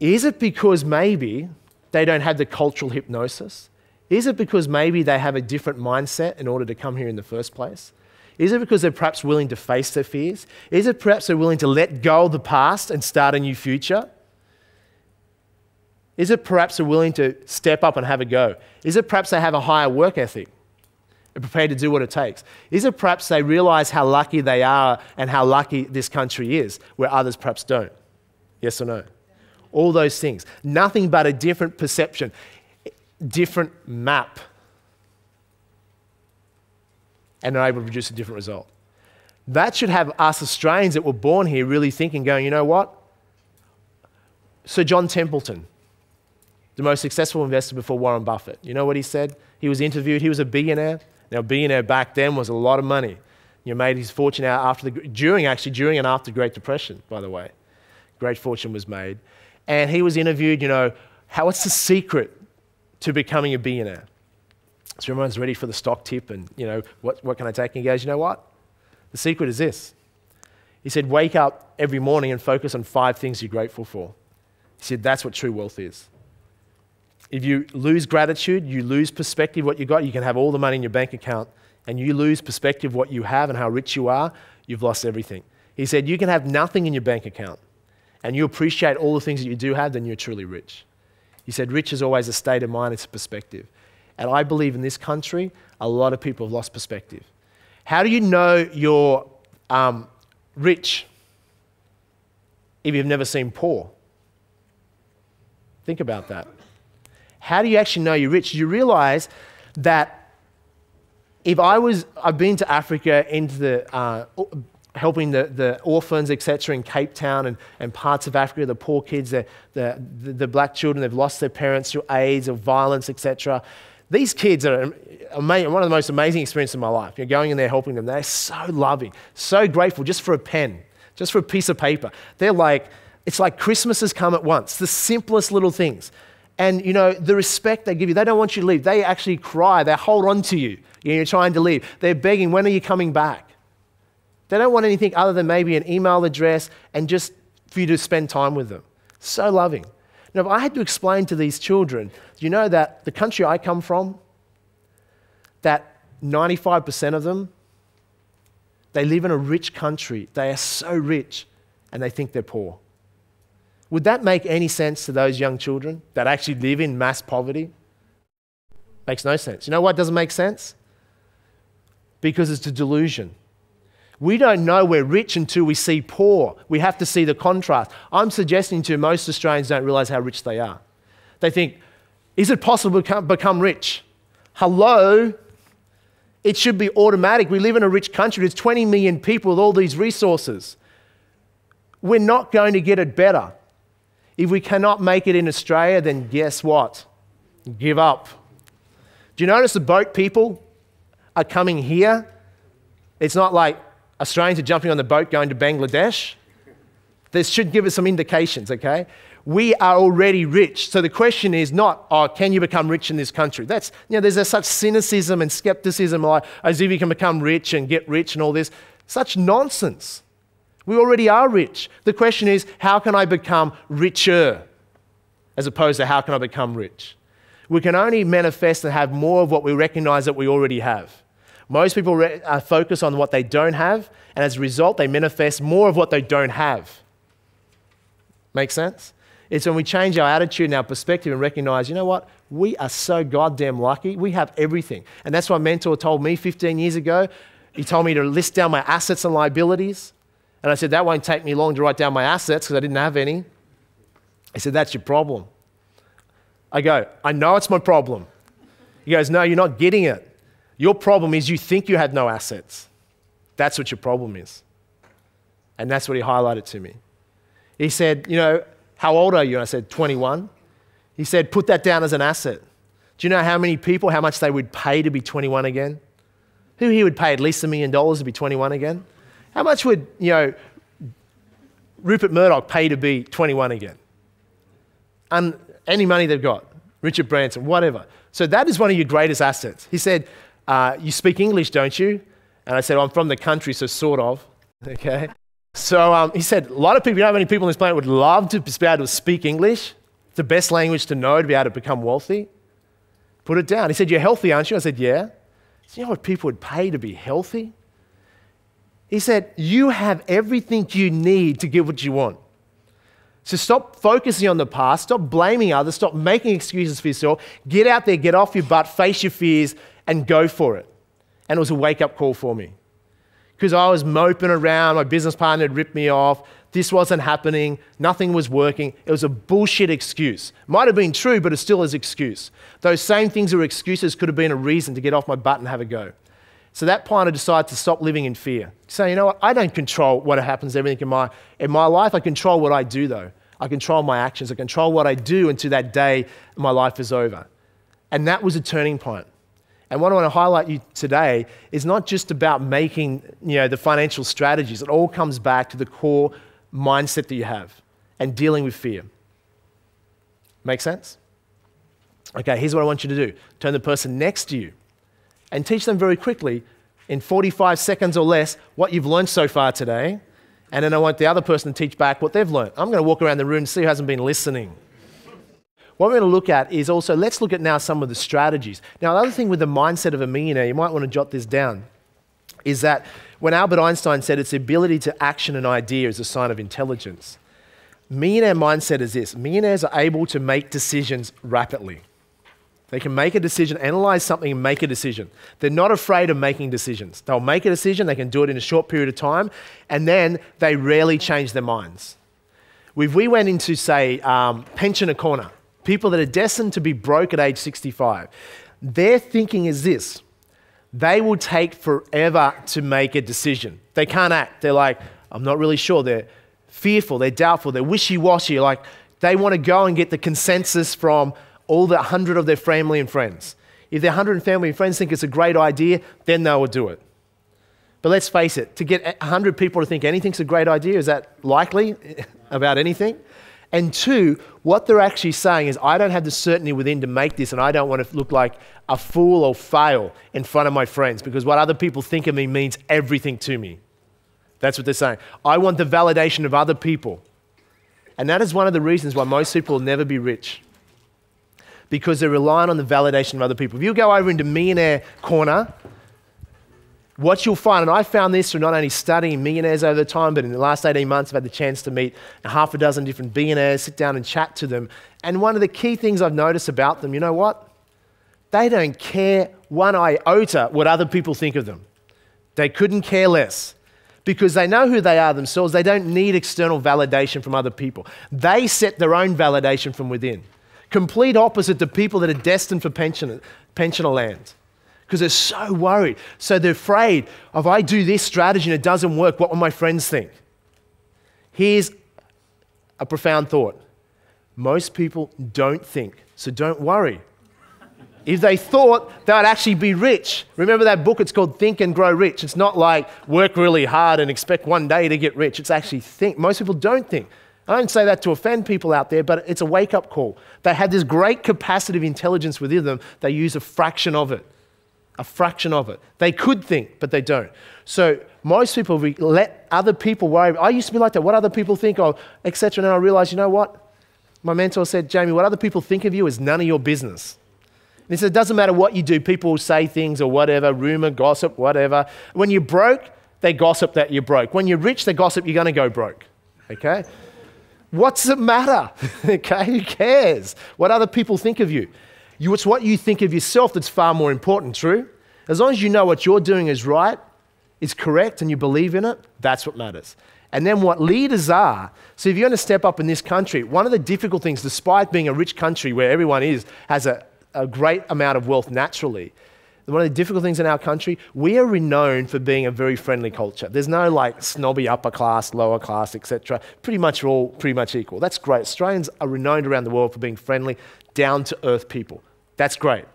Is it because maybe they don't have the cultural hypnosis? Is it because maybe they have a different mindset in order to come here in the first place? Is it because they're perhaps willing to face their fears? Is it perhaps they're willing to let go of the past and start a new future? Is it perhaps they're willing to step up and have a go? Is it perhaps they have a higher work ethic and prepared to do what it takes? Is it perhaps they realize how lucky they are and how lucky this country is, where others perhaps don't? Yes or no? All those things. Nothing but a different perception, different map. And are able to produce a different result. That should have us Australians that were born here really thinking, going, you know what? Sir John Templeton, the most successful investor before Warren Buffett, you know what he said? He was interviewed, he was a billionaire. Now, a billionaire back then was a lot of money. You made his fortune out during and after the Great Depression, by the way. Great fortune was made. And he was interviewed, you know, what's the secret to becoming a billionaire? So everyone's ready for the stock tip and, you know, what can I take? And he goes, you know what? The secret is this. He said, wake up every morning and focus on 5 things you're grateful for. He said, that's what true wealth is. If you lose gratitude, you lose perspective what you got, you can have all the money in your bank account, and you lose perspective what you have and how rich you are, you've lost everything. He said, you can have nothing in your bank account, and you appreciate all the things that you do have, then you're truly rich. He said, rich is always a state of mind, it's a perspective. And I believe in this country, a lot of people have lost perspective. How do you know you're rich if you've never seen poor? Think about that. How do you actually know you're rich? You realize that if I've been to Africa, into the, helping the orphans, etc., in Cape Town and parts of Africa, the poor kids, the black children, they've lost their parents through AIDS or violence, etc. These kids are one of the most amazing experiences of my life. You're going in there helping them. They're so loving, so grateful just for a pen, just for a piece of paper. They're like, it's like Christmas has come at once, the simplest little things. And, you know, the respect they give you, they don't want you to leave. They actually cry. They hold on to you. You're trying to leave. They're begging, when are you coming back? They don't want anything other than maybe an email address and just for you to spend time with them. So loving. Now, if I had to explain to these children, do you know that the country I come from, that 95% of them, they live in a rich country. They are so rich and they think they're poor. Would that make any sense to those young children that actually live in mass poverty? Makes no sense. You know why it doesn't make sense? Because it's a delusion. We don't know we're rich until we see poor. We have to see the contrast. I'm suggesting to you, most Australians don't realize how rich they are. They think, is it possible to become rich? Hello? It should be automatic. We live in a rich country. There's 20 million people with all these resources. We're not going to get it better. If we cannot make it in Australia, then guess what? Give up. Do you notice the boat people are coming here? It's not like Australians are jumping on the boat going to Bangladesh. This should give us some indications, okay? We are already rich. So the question is not, oh, can you become rich in this country? That's, you know, there's such cynicism and skepticism, like as if you can become rich and get rich and all this. Such nonsense. We already are rich. The question is, how can I become richer? As opposed to how can I become rich? We can only manifest and have more of what we recognize that we already have. Most people focus on what they don't have, and as a result, they manifest more of what they don't have. Make sense? It's when we change our attitude and our perspective and recognize, you know what? We are so goddamn lucky. We have everything. And that's what my mentor told me 15 years ago. He told me to list down my assets and liabilities. And I said, that won't take me long to write down my assets because I didn't have any. He said, that's your problem. I go, I know it's my problem. He goes, no, you're not getting it. Your problem is you think you have no assets. That's what your problem is. And that's what he highlighted to me. He said, you know, how old are you? And I said, 21. He said, put that down as an asset. Do you know how many people, how much they would pay to be 21 again? Who here would pay at least $1 million to be 21 again? How much would, you know, Rupert Murdoch pay to be 21 again? Any money they've got, Richard Branson, whatever. So that is one of your greatest assets. He said, you speak English, don't you? And I said, I'm from the country, so sort of, okay? So he said, a lot of people, you know how many people on this planet would love to be able to speak English? It's the best language to know to be able to become wealthy. Put it down. He said, you're healthy, aren't you? I said, yeah. He said, you know what people would pay to be healthy? He said, you have everything you need to get what you want. So stop focusing on the past, stop blaming others, stop making excuses for yourself. Get out there, get off your butt, face your fears, and go for it. And it was a wake-up call for me. Because I was moping around, my business partner had ripped me off, this wasn't happening, nothing was working. It was a bullshit excuse. Might have been true, but it still is an excuse. Those same things that were excuses could have been a reason to get off my butt and have a go. So that point, I decided to stop living in fear. So you know what, I don't control what happens, everything in my life. I control what I do though. I control my actions. I control what I do until that day my life is over. And that was a turning point. And what I want to highlight you today is not just about making the financial strategies. It all comes back to the core mindset that you have and dealing with fear. Make sense? Okay, here's what I want you to do. Turn the person next to you and teach them very quickly, in 45 seconds or less, what you've learned so far today. And then I want the other person to teach back what they've learned. I'm going to walk around the room and see who hasn't been listening. What we're going to look at is also, let's look at now some of the strategies. Now, the other thing with the mindset of a millionaire, you might want to jot this down, is that when Albert Einstein said it's the ability to action an idea is a sign of intelligence, millionaire mindset is this. Millionaires are able to make decisions rapidly. They can make a decision, analyze something and make a decision. They're not afraid of making decisions. They'll make a decision, they can do it in a short period of time, and then they rarely change their minds. If we went into, say, pensioner corner, people that are destined to be broke at age 65, their thinking is this. They will take forever to make a decision. They can't act. They're like, I'm not really sure. They're fearful, they're doubtful, they're wishy-washy. Like, they want to go and get the consensus from all the 100 of their family and friends. If their 100 family and friends think it's a great idea, then they will do it. But let's face it, to get 100 people to think anything's a great idea, is that likely about anything? And two, what they're actually saying is, I don't have the certainty within to make this, and I don't want to look like a fool or fail in front of my friends, because what other people think of me means everything to me. That's what they're saying. I want the validation of other people. And that is one of the reasons why most people will never be rich, because they're relying on the validation of other people. If you go over into millionaire corner, what you'll find, and I found this through not only studying millionaires over the time, but in the last 18 months, I've had the chance to meet half a dozen different billionaires, sit down and chat to them. And one of the key things I've noticed about them, you know what? They don't care one iota what other people think of them. They couldn't care less, because they know who they are themselves. They don't need external validation from other people. They set their own validation from within. Complete opposite to people that are destined for pensioner land. Because they're so worried. So they're afraid, if I do this strategy and it doesn't work, what will my friends think? Here's a profound thought. Most people don't think, so don't worry. If they thought, they would actually be rich. Remember that book? It's called Think and Grow Rich. It's not like work really hard and expect one day to get rich. It's actually think. Most people don't think. I don't say that to offend people out there, but it's a wake-up call. They have this great capacity of intelligence within them. They use a fraction of it. A fraction of it. They could think, but they don't. So most people let other people worry. I used to be like that. What other people think of, etc. And then I realized, you know what? My mentor said, Jamie, what other people think of you is none of your business. And he said, it doesn't matter what you do. People will say things or whatever, rumor, gossip, whatever. When you're broke, they gossip that you're broke. When you're rich, they gossip you're going to go broke. Okay? What's it matter? Okay, who cares what other people think of you? It's what you think of yourself that's far more important, true? As long as you know what you're doing is right, is correct, and you believe in it, that's what matters. And then what leaders are, so if you're going to step up in this country, one of the difficult things, despite being a rich country where everyone has a great amount of wealth naturally, one of the difficult things in our country, we are renowned for being a very friendly culture. There's no like snobby upper class, lower class, etc. Pretty much we're all pretty much equal. That's great. Australians are renowned around the world for being friendly, down to earth people. That's great.